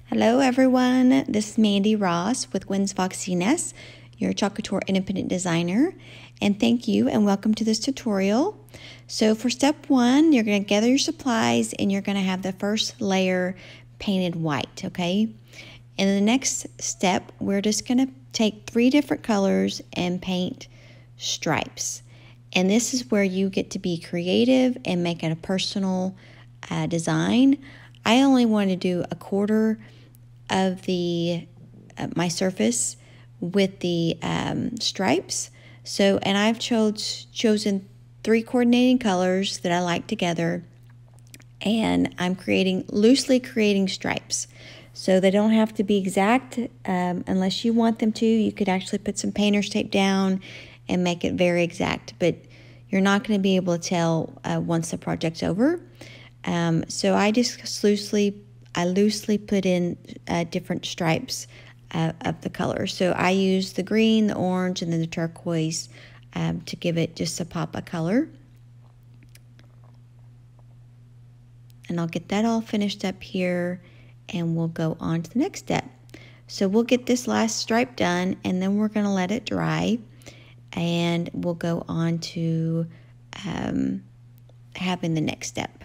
Hello everyone, this is Mandy Ross with Gwen's Foxy Nest, your Chalk Couture independent designer, and thank you and welcome to this tutorial. So for step one, you're going to gather your supplies and you're going to have the first layer painted white, okay? In the next step, we're just going to take 3 different colors and paint stripes. And this is where you get to be creative and make it a personal design. I only want to do a quarter of the my surface with the stripes. So, and I've chosen 3 coordinating colors that I like together, and I'm loosely creating stripes. So they don't have to be exact unless you want them to. You could actually put some painter's tape down and make it very exact, but you're not going to be able to tell once the project's over. So I just loosely put in different stripes of the colors. So I use the green, the orange, and then the turquoise to give it just a pop of color. And I'll get that all finished up here, and we'll go on to the next step. So we'll get this last stripe done, and then we're going to let it dry, and we'll go on to having the next step.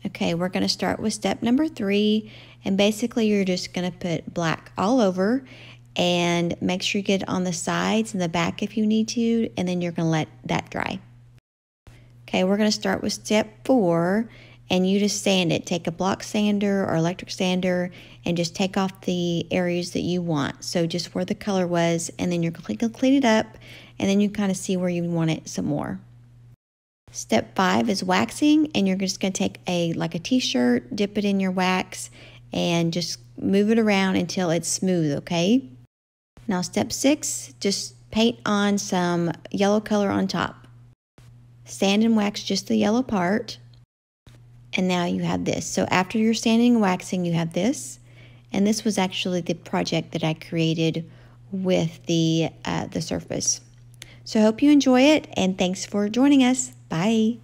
Okay, we're going to start with step number 3, and basically you're just going to put black all over and make sure you get it on the sides and the back if you need to, and then you're going to let that dry. Okay, we're going to start with step 4, and you just sand it. Take a block sander or electric sander and just take off the areas that you want. So just where the color was, and then you're going to clean it up, and then you kind of see where you want it some more. Step 5 is waxing, and you're just going to take like a t-shirt, dip it in your wax, and just move it around until it's smooth, okay? Now step 6, just paint on some yellow color on top. Sand and wax just the yellow part, and now you have this. So after your sanding and waxing, you have this, and this was actually the project that I created with the surface. So I hope you enjoy it, and thanks for joining us. Bye.